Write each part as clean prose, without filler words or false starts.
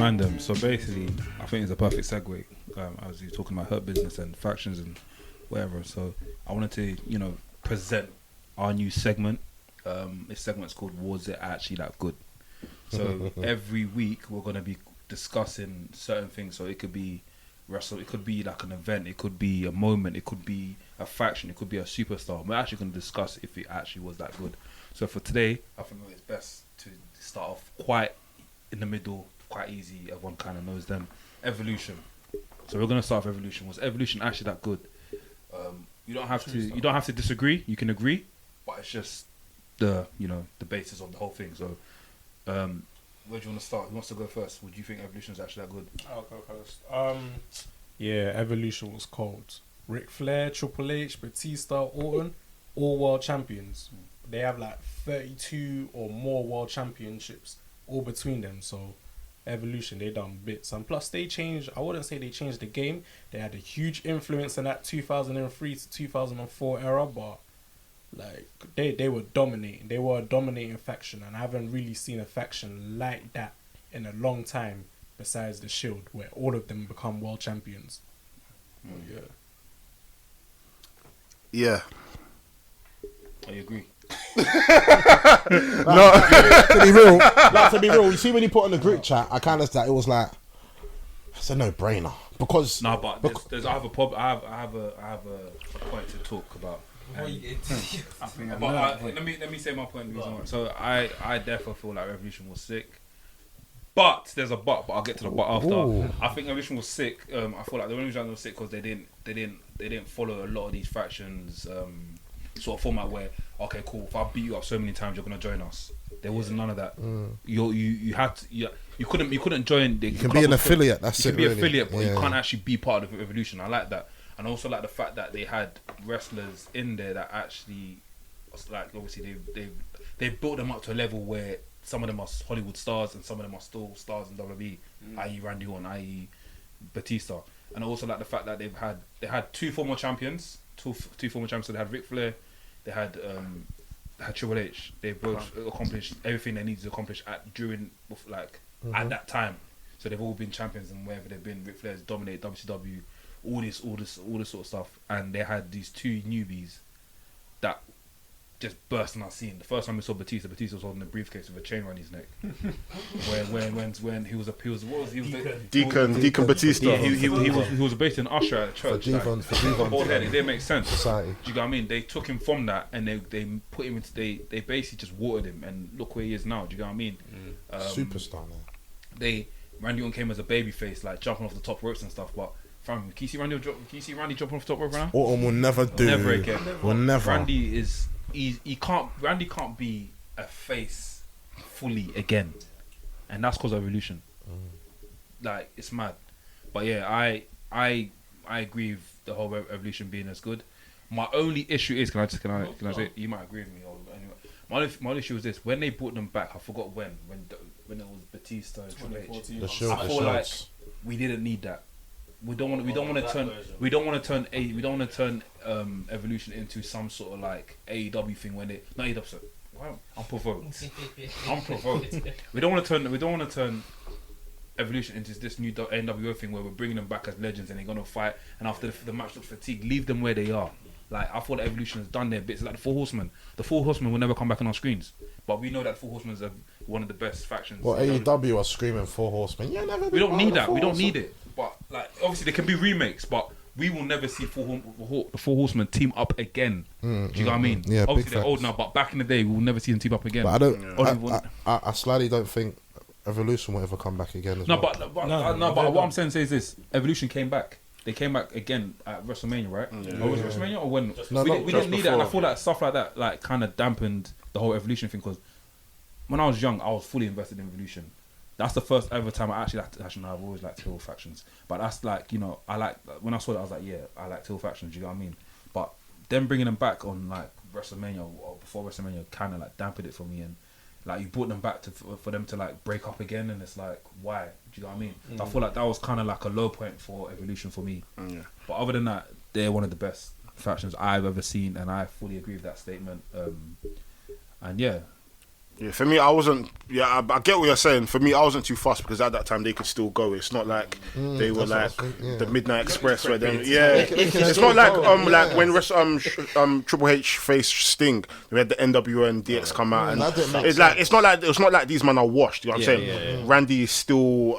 Mandem. So basically, I think it's a perfect segue. As you're talking about Hurt Business and factions and whatever. So I wanted to, present our new segment. This segment's called "Was It Actually That Good?" So every week we're gonna be discussing certain things. So it could be wrestle, it could be like an event, it could be a moment, it could be a faction, it could be a superstar. We're actually gonna discuss if it actually was that good. So for today, I think it's best to start off quite in the middle, quite easy. Everyone kind of knows them. Evolution. So we're gonna start with Evolution. Was Evolution actually that good? You don't have to disagree. You can agree, but it's just the basis of the whole thing. So where do you want to start? Who wants to go first? Would you think Evolution is actually that good? I'll go first. Yeah, Evolution was cold. Ric Flair, Triple H, Batista, Orton, all world champions. They have like 32 or more world championships all between them. So Evolution, they done bits. And plus they changed, I wouldn't say they changed the game. They had a huge influence in that 2003 to 2004 era, but like they were dominating. They were a dominating faction, and I haven't really seen a faction like that in a long time besides the Shield, where all of them become world champions. Yeah. I agree. No, to be real, you see when you put on the group chat, I kind of it was like it's a no-brainer because there's I have a problem. I have a point to talk about. Let me say my point. So I therefore feel like Revolution was sick. But there's a but I'll get to the but after. Ooh. I think Evolution was sick. I feel like the only reason it was sick because they didn't follow a lot of these factions sort of format where, okay, cool, if I beat you up so many times you're gonna join us. There wasn't none of that. You had to, you couldn't join. You can be an affiliate. That's it. You can be really. affiliate, but you can't actually be part of the Evolution. I like that, and I also like the fact that they had wrestlers in there that actually, like, obviously they built them up to a level where some of them are Hollywood stars and some of them are still stars in WWE, i.e. Randy Orton, i.e. Batista. And I also like the fact that they had two former champions. Two former champions. So they had Ric Flair, they had Triple H. They both accomplished everything they needed to accomplish at that time. So they've all been champions, and wherever they've been, Ric Flair's dominated WCW, all this sort of stuff. And they had these two newbies that just burst on our scene. The first time we saw Batista was holding a briefcase with a chain around his neck. when he was Deacon Batista. Yeah, he was based in Usher at a church. For bald head, it didn't make sense. Society. Do you know what I mean? They took him from that and they put him into they basically just watered him, and look where he is now. Do you know what I mean? Superstar now. Randy Orton came as a baby face, like jumping off the top ropes and stuff, but fam, can you see Randy jumping off the top rope right now? Orton will never do. Never again. Will never. Randy can't be a face fully again, and that's because of Evolution. Like, it's mad. But yeah, I agree with the whole Evolution being as good. My only issue is, can I say, you might agree with me, or anyway. My only issue is this: when they brought them back, I forgot when it was Batista and Triple H. I feel like we didn't need that. We don't want to turn Evolution into some sort of like AEW thing when it not AEW. I'm provoked. We don't want to turn Evolution into this new NWO thing where we're bringing them back as legends and they're gonna fight, and after the match looks fatigued, leave them where they are. Like, I thought that Evolution has done their bits. Like the Four Horsemen. The Four Horsemen will never come back on our screens, but we know that Four Horsemen are one of the best factions. Well, AEW are screaming Four Horsemen. Yeah, never. We don't need that. We don't need it. But like, obviously, there can be remakes, but we will never see the Four Horsemen team up again. Do you know what I mean? Yeah, obviously they're old now, but back in the day, we will never see them team up again. But I slightly don't think Evolution will ever come back again. But what I'm saying is this: Evolution came back. They came back again at WrestleMania, right? Or was it WrestleMania or when? We didn't need it, and I feel like stuff like that like kind of dampened the whole Evolution thing, because when I was young, I was fully invested in Evolution. That's the first ever time I actually liked. Actually, no, I've always liked heel factions, but that's like, I like, when I saw that, I was like, yeah, I like heel factions. You know what I mean? But then bringing them back on like WrestleMania or before WrestleMania kind of like dampened it for me, and like you brought them back for them to like break up again, and it's like, why? Do you know what I mean? I feel like that was kind of like a low point for Evolution for me. But other than that, they're one of the best factions I've ever seen, and I fully agree with that statement. And yeah, Yeah, for me, I wasn't. Yeah, I get what you're saying. For me, I wasn't too fast because at that time they could still go. It's not like they were like the Midnight Express where them. Yeah, it's not like like when Triple H faced Sting, we had the NWO and DX come out, and it's not like these men are washed. You know what I'm saying? Yeah. Randy is still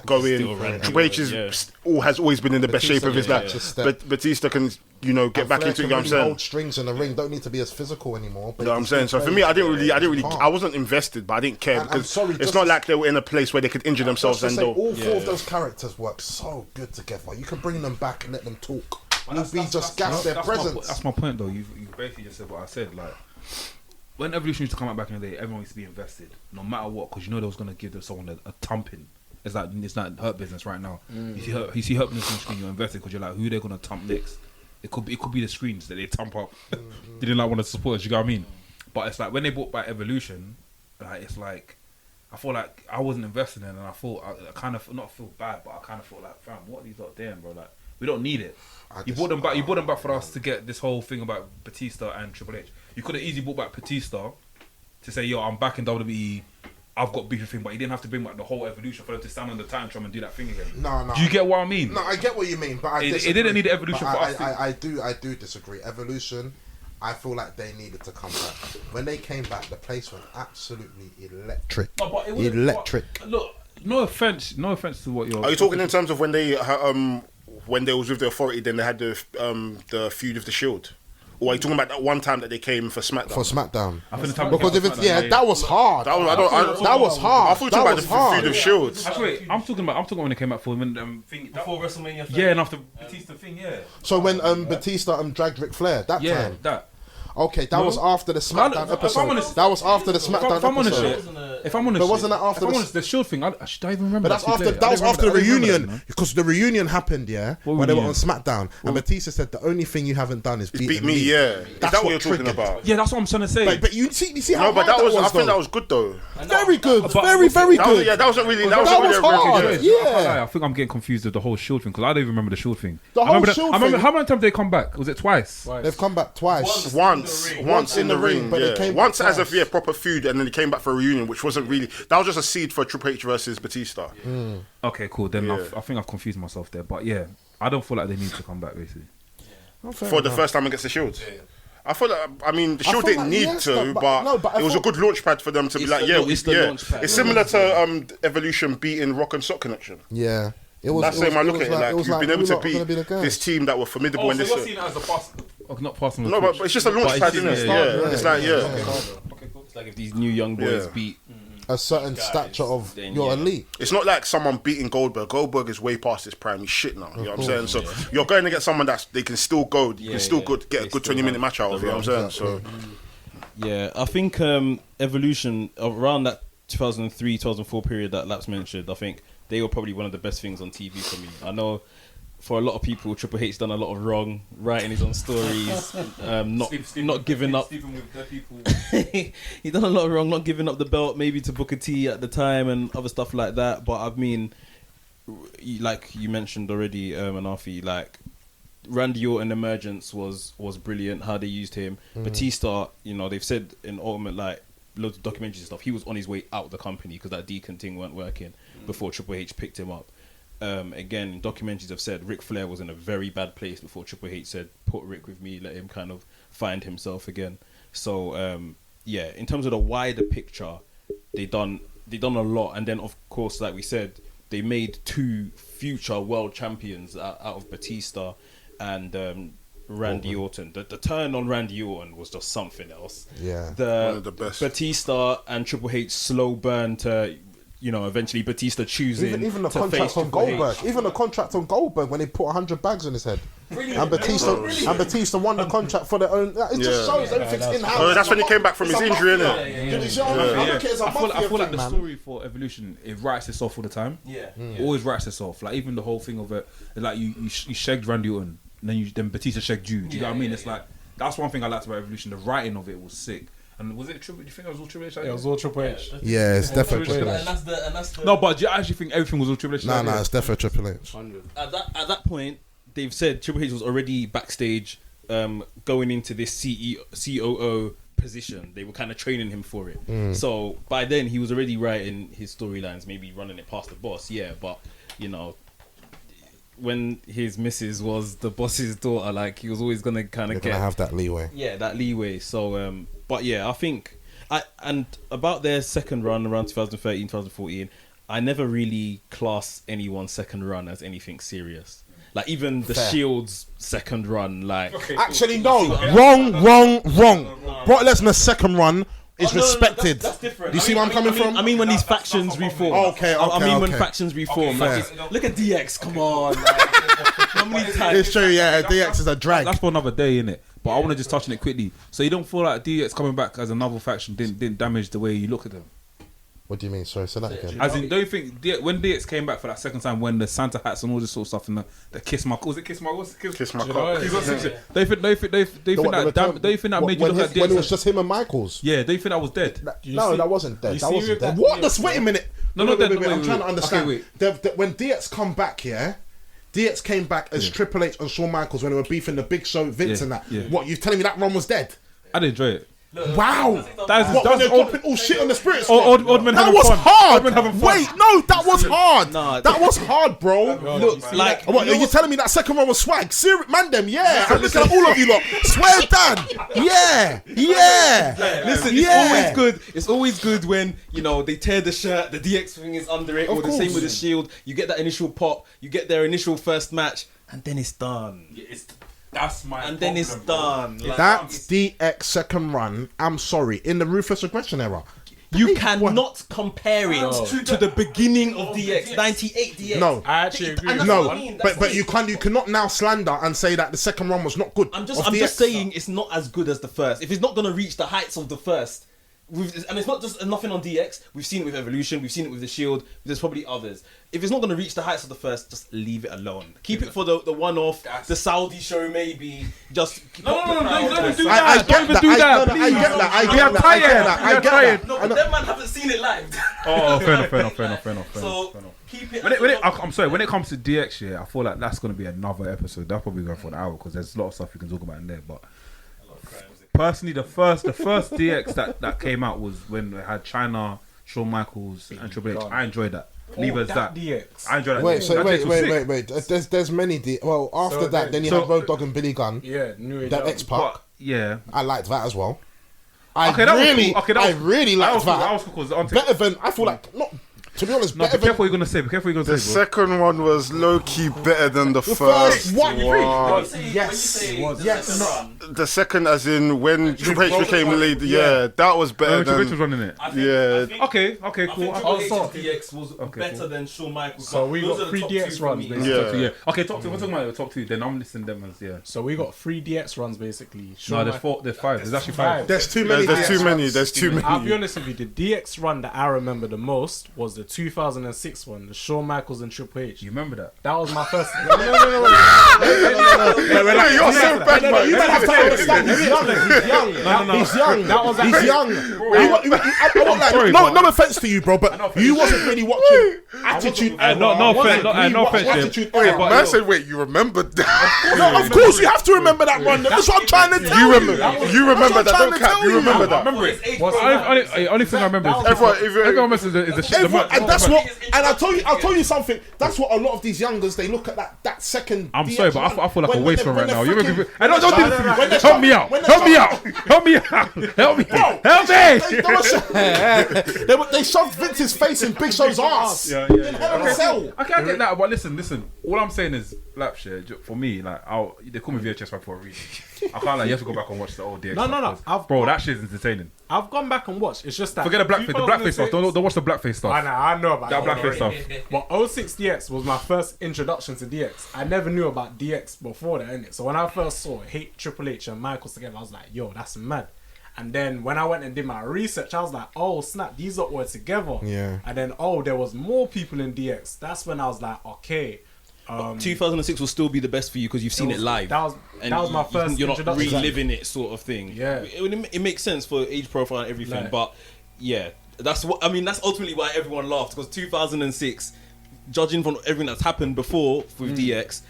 going. Triple H has always been in the best shape of his life. But Batista can get back into it. You know what I'm saying? Hold strings in the ring, don't need to be as physical anymore. You know what I'm saying? So for me, I wasn't invested, but I didn't care because it's not like they were in a place where they could injure themselves. And all four of those characters work so good together. You can bring them back and let them talk. You'll be just gas their presence. That's my point, though. You basically just said what I said. Like, when Evolution used to come out back in the day, everyone used to be invested, no matter what, because they was gonna give someone a thumping. It's not Hurt Business right now. You see Hurt Business on the screen, you're invested because you're like, who they're gonna thump next? It could be the screens that they thump up. They didn't want to support us. You know what I mean? But it's like when they brought back Evolution, like it's like I feel like I wasn't invested in, and I thought I kind of not feel bad, but I kind of feel like, fam, what are these lot doing, bro? Like we don't need it. You brought them back for us to get this whole thing about Batista and Triple H. You could have easily brought back Batista to say, yo, I'm back in WWE. I've got beef with him, but he didn't have to bring back the whole Evolution for them to stand on the tantrum and do that thing again. No. Do you get what I mean? No, I get what you mean, but it didn't need the Evolution for us. I do disagree. Evolution, I feel like they needed to come back. When they came back, the place was absolutely electric. No, but electric. Look, no offense to what you're. Are you talking in terms of when they was with the Authority? Then they had the feud of the Shield. Or are you talking about that one time that they came for SmackDown? For SmackDown. I think the time because that was hard. That was hard. I thought you were talking about the feud of Shields. Actually, I'm talking when they came out for when before WrestleMania 30. Yeah, and after Batista thing, yeah. So when Batista dragged Ric Flair that time. That. Okay, that was after the SmackDown episode. That was after the SmackDown episode. If I'm honest, but wasn't that after the Shield thing? I don't even remember. But that was after the reunion, because the reunion happened, when they were on SmackDown, and Batista said the only thing you haven't done is beat me. Yeah, is that what you're talking about? Yeah, that's what I'm trying to say. But you see how hard that was. I think that was good though. Very good, very good. Yeah, that wasn't really. That was hard. Yeah, I think I'm getting confused with the whole Shield thing because I don't even remember the Shield thing. The whole Shield thing. I remember how many times they come back? Was it twice? They've come back twice. Once in the ring, but they came once as a proper feud, and then they came back for a reunion, which wasn't really. That was just a seed for Triple H versus Batista. Okay, cool. Then I think I've confused myself there, but yeah, I don't feel like they need to come back basically. For the first time against the Shield. I feel like, the Shield didn't need to, but it was a good launch pad for them to be like, it's similar to Evolution beating Rock and Sock Connection. Yeah. That's the way I look at it. Like, you've been able to beat this team that were formidable in this. So you're seeing it as a pass, not passing. No, but it's just a launch pad, isn't it? Yeah, it's like Okay, cool. It's like if these new young boys beat a certain stature of your elite. It's not like someone beating Goldberg. Goldberg is way past his prime. He's shit now. You know what I'm saying? So you're going to get someone that they can still go. You can still get a good 20-minute match out of. You know what I'm saying? So yeah, I think Evolution around that 2003, 2004 period that Laps mentioned, I think they were probably one of the best things on TV for me. I know for a lot of people, Triple H done a lot of wrong, writing his own stories, not giving up. Sleeping with dead people. He done a lot of wrong, not giving up the belt maybe to Booker T at the time and other stuff like that. But I mean, like you mentioned already, Anafi, like Randy Orton emergence was brilliant. How they used him, Batista. They've said in Ultimate, like loads of documentaries and stuff, he was on his way out of the company because that Deacon thing weren't working before Triple H picked him up. Again, documentaries have said Ric Flair was in a very bad place before Triple H said, put Rick with me, let him kind of find himself again. So, in terms of the wider picture, they done a lot. And then, of course, like we said, they made 2 future world champions out of Batista and Randy Orton. The turn on Randy Orton was just something else. Yeah. One of the best. Batista and Triple H slow burn to... eventually Batista choosing even the to contract face on Goldberg. Even the contract on Goldberg when he put 100 bags on his head. Brilliant. And Batista won the contract for their own. It just shows everything's in house. That's when he came back from his injury, innit? I feel like the story for Evolution, it writes itself all the time. Yeah. It always writes itself. Like even the whole thing of it, like you shagged Randy Orton, and then Batista shagged you. Do you know what I mean? It's like that's one thing I liked about Evolution. The writing of it was sick. And was it Triple? Do you think it was all Triple H? Yeah, it was all Triple H. Yeah, it's definitely Triple H. And that's the. No, but do you actually think everything was all Triple H? No, it's definitely Triple H. At that point, they've said Triple H was already backstage, going into this COO position. They were kind of training him for it. So by then he was already writing his storylines, maybe running it past the boss. Yeah, but you know, when his missus was the boss's daughter, like he was always gonna kind of have that leeway. Yeah, that leeway. So, but yeah, I think and about their second run around 2013, 2014, I never really class anyone's second run as anything serious. Like even the Shield's second run, like Actually, no, wrong. Brock Lesnar's second run is respected. That's different. Do you see where I'm coming from? I mean when these factions reform. I mean when factions reform. Like, look at DX. Come on. Like, how many times? It's true, yeah. DX is a drag. That's for another day, innit? But I want to just touch on it quickly. So you don't feel like DX coming back as another faction didn't damage the way you look at them? What do you mean? Sorry, say that again. As in, don't you think when DX came back for that second time, when the Santa hats and all this sort of stuff, and the kiss my, was it kiss my, what's the Kiss my cock. Don't you think that made you look at DX? When it was just him and Michaels. Yeah, don't you think that was dead? No, that wasn't dead. That wasn't dead. that- What? Wait a minute. No, Wait, wait, I'm trying to wait. understand. Okay, When DX come back, DX came back as Triple H and Shawn Michaels when they were beefing the Big Show, Vince and that. Yeah. What, you telling me that run was dead? I did enjoy it. Wow! That's When they're dropping all shit on the spirits? Odd man That having was fun. hard! Odd man having fun. Wait, no, that was hard! Nah, That was hard, bro. Look, like What, are you telling me that second one was swag? Mandem, yeah. I'm looking at all of you lot. Swear down. Yeah. listen, it's always good. It's always good when, you know, they tear the shirt, the DX thing is under it, or the same with the Shield. You get that initial pop, you get their initial first match, and then it's done. That's my And then it's done. Like, That's DX second run. I'm sorry. In the Ruthless Aggression era. you cannot compare it to the beginning of DX, 98 DX. No. I actually agree. And with that's No, what I mean, that's but it. you cannot now slander and say that the second run was not good. I'm of just DX. saying it's not as good as the first. If it's not gonna reach the heights of the first, and it's not just nothing on DX. We've seen it with Evolution. We've seen it with the Shield. There's probably others. If it's not gonna reach the heights of the first, just leave it alone. Keep it for the one-off, the Saudi show maybe. Just No, don't do I that. get Don't even that. do that. I get that. I We get are that. tired. I get that. No, but them man haven't seen it live. Oh, fair enough. So keep it. I'm sorry. When it comes to DX, I feel like that's gonna be another episode. That's probably going for an hour because there's a lot of stuff we can talk about in there. But personally, the first DX that came out was when we had China, Shawn Michaels, and Triple H. I enjoyed that. Leave it as that. DX. I enjoyed that. Wait, DX. so That DX was wait. sick. There's many. Well, after So that, then you so- had Road Dogg and Billy Gunn. Yeah, New Age. That X Pac. But, yeah. I liked that as well. Okay, that was cool. Okay, I really liked that. that. Was cool because Better than I feel like not. To be honest, No, better be than careful what you're gonna say. Be careful what you're The gonna say, bro. second one was low key better than the first first one. one. Yes. The second, as in when Triple H became lead, that was better Triple H was than. running it. Yeah. Okay, I cool. think Triple H's DX was better than Shawn Michaels. So we Those got are the three top DX two runs, for me. basically. Yeah. Okay, top two. We're talking about the top two. Then I'm listing them as So we got 3 DX runs basically. No, Shawn there's four. There's five. There's actually five. There's too many. There's too DX many. runs. There's too I'll be many. honest with you, the DX run that I remember the most was the 2006 one, the Shawn Michaels and Triple H. You remember that? That was my first. No. You're so bad, man. You have to understand. He's young. He's young. That was He's young. sorry, No offense to you, bro, but you wasn't really watching Attitude. No offense. Attitude. Man said, "Wait, you remembered that?" No, of course you have to remember that run. That's what I'm trying to tell you. You remember that? Don't cap. You remember that? Remember it. Only thing I remember is everyone remembers is the Everyone, and that's what. And I'll tell you something. That's what a lot of these youngers they look at that second. I'm DX sorry, but run. I feel like a When waste they- man when right now. they're You're freaking- making. I don't do this to When me. they Help me out. when they Help me start- out. Help me out. Help me. Bro, Help me. they shoved Vince's face in Big Show's ass. Yeah. In Hell in a Cell. Okay, I get that, but listen. All I'm saying is, lap shit. For me, like, they call me VHS fan for a reason. I can't like you have to go back and watch the old DX. No. Bro, that shit is entertaining. I've gone back and watched. It's just that. Forget the blackface stuff. Don't watch the blackface stuff. I know about That blackface stuff. But 06 DX was my first introduction to DX. I never knew about DX before that, innit? So when I first saw Triple H and Michaels together, I was like, yo, that's mad. And then when I went and did my research, I was like, oh snap, these lot were together. Yeah. And then there was more people in DX. That's when I was like, okay. 2006 will still be the best for you because you've seen it live. That was my first You're not introduction. reliving it, sort of thing. Yeah. It makes sense for age profile and everything, Like- but yeah, that's ultimately why everyone laughed because 2006, judging from everything that's happened before with DX,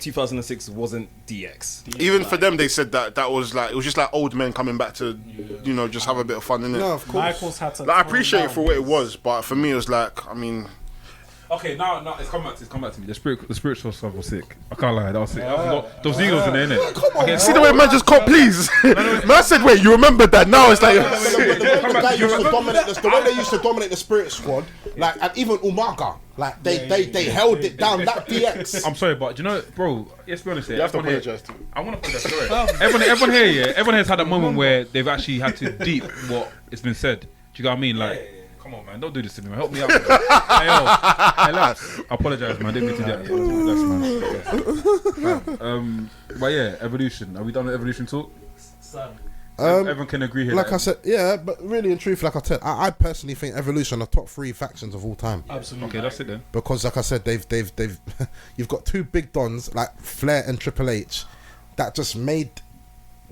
2006 wasn't DX. Even for them, they said that was like, it was just like old men coming back to, you know, just have a bit of fun in it. No, of course. Michaels had to. Like, I appreciate it for what it was, but for me, it was like, I mean, Okay, now it's come back to me. The spiritual stuff was sick. I can't lie, that was sick. Those Eagles in there, innit? Come on, see the way man just caught, please. Man said, wait, you remembered that? Now it's like, the way they used to dominate the Spirit Squad, like, and even Umaga, like they held it down. That DX. I'm sorry, but do you know, bro, let's be honest here. you have to everyone apologize to me. I want to apologize. Everyone here, yeah, everyone has had a moment where they've actually had to deep what has been said. Do you know what I mean? Like, come on, man, don't do this to me, man. Help me out. Man. Hey, lads, I apologize, man. I didn't mean to do that. But yeah, evolution. Are we done with evolution talk? Everyone can agree here. Like I said, yeah, but really and truth, like I said, I personally think Evolution are top 3 factions of all time. Absolutely. Okay, that's it then. Because, like I said, they've you've got 2 big dons like Flair and Triple H that just made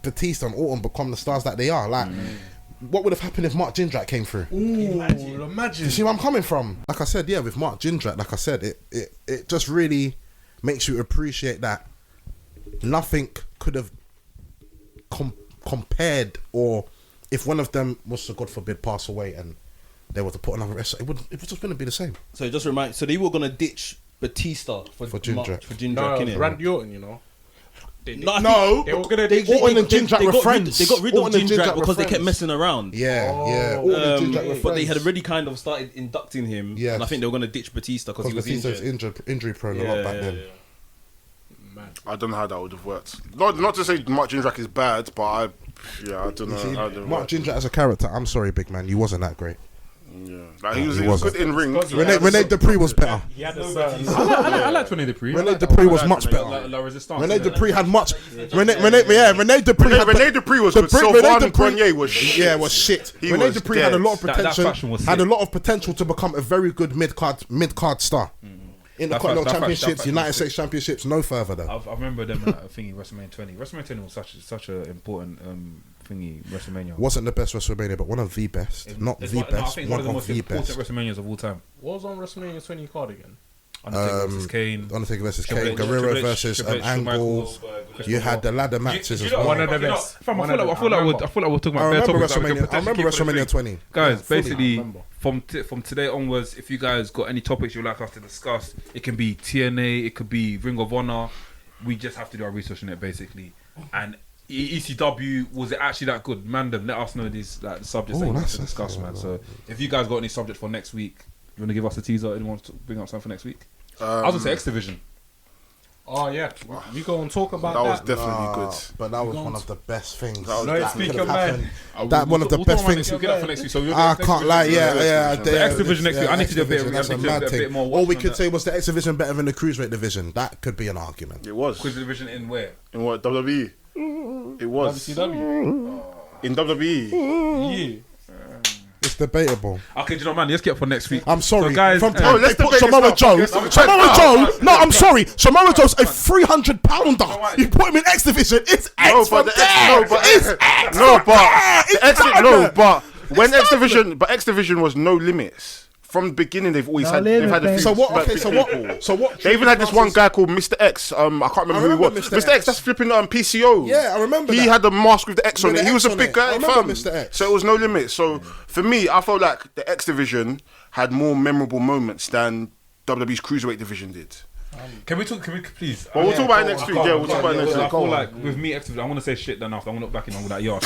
Batista and Orton become the stars that they are. Like, what would have happened if Mark Jindrak came through? Imagine. You see where I'm coming from? Like I said, yeah, with Mark Jindrak, like I said, it just really makes you appreciate that nothing could have compared, or if one of them was to, God forbid, pass away and they were to put another wrestler, it was just going to be the same. So just remind. So they were gonna ditch Batista for Jindrak. For Jindrak, No, innit? Randy Orton, you know. No, They were gonna. Orton and Jindrak were friends. They got rid of Orton and Jindrak were because they kept friends. messing around. Yeah. Orton and Jindrak were But they friends. had already kind of started inducting him. Yes. And I think they were gonna ditch Batista because he was Batista's injured. injury prone a lot back then. I don't know how that would have worked. Not to say Mark Jindrak is bad, but I don't know how that Mark Jindrak as a character, I'm sorry, big man, you wasn't that great. Yeah, like he was wasn't. good in ring. Rene Dupree was better. He had a certain. I liked Rene Dupree. Rene Dupree was much better. La Resistance. Rene Dupree had much. Rene Dupree had. Rene Dupree was good. Rene Sylvain Dupree- Grenier was shit. Yeah, was shit. He Rene was Dupree had a dead. lot of That potential. faction was Had a sick. lot of potential to become a very good mid card star. In the That Continental faction Championships, was United sick. States Championships, no further though. I remember them thingy WrestleMania 20. WrestleMania 20 was such an important thingy WrestleMania. Wasn't the best WrestleMania, but one of the best. Not It's the one- no, I best, think one one of the most the important best. WrestleManias of all time. What was on WrestleMania 20 card again? Undertaker versus Kane. Undertaker versus Triple Kane, H, Guerrero Triple H, versus Triple H, Shawn Angle. Michaels, You had the ladder matches as well. One of the best. I feel One of like the- we're talking I about better remember topics that we could WrestleMania. I potentially remember keep for the WrestleMania week. 20. Guys, Fully. basically, remember. from today onwards, if you guys got any topics you'd like us to discuss, it can be TNA, it could be Ring of Honor. We just have to do our research on it, basically. And ECW, was it actually that good? Mandem, let us know these like the subjects that you want to discuss, man. So if you guys got any subject for next week, you want to give us a teaser? Anyone want to bring up something for next week? I was gonna say X Division. Oh yeah, we go and talk about That was that. definitely good. But that was one of the best things. That was No, definitely speak could your have man. happened. That one of the best things. We'll get that for next week. So I can't lie, yeah. The X Division next week. I need to do a bit. X-Division, I that's need a to do mad a bit thing. more. Or we could say, was the X Division better than the Cruiserweight division? That could be an argument. It was. Quiz Division in where? In what, WWE? It was. WCW. In WWE. Yeah. It's debatable. Okay, do you know, man? Let's get up for next week. I'm sorry. So guys, From No, let's they put debate this Samoa now. Joe. Let's debate Samoa this Joe. now. No, I'm sorry. Samoa Joe's a 300-pounder. You put him in X Division. It's X from there. It's X. When X Division was no limits. From the beginning, they've always had a few. So what? like, Okay. big So people. what? So what? They even had this one guy called Mr. X. I can't remember who he remember was. Mr. Mr. X, that's flipping PCO. Yeah, I remember He that. had the mask with the X on With it. the He was X a on big it. guy. I remember fam. Mr. X. So it was no limit. So for me, I felt like the X Division had more memorable moments than WWE's Cruiserweight division did. Can we please? But we'll talk about it next week. Yeah, we'll talk about it next I week. feel like with me, X Division, I want to say shit then after. I want to look back in on that. Yo, I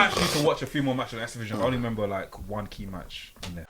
actually need to watch a few more matches on X Division. I only remember like one key match in there.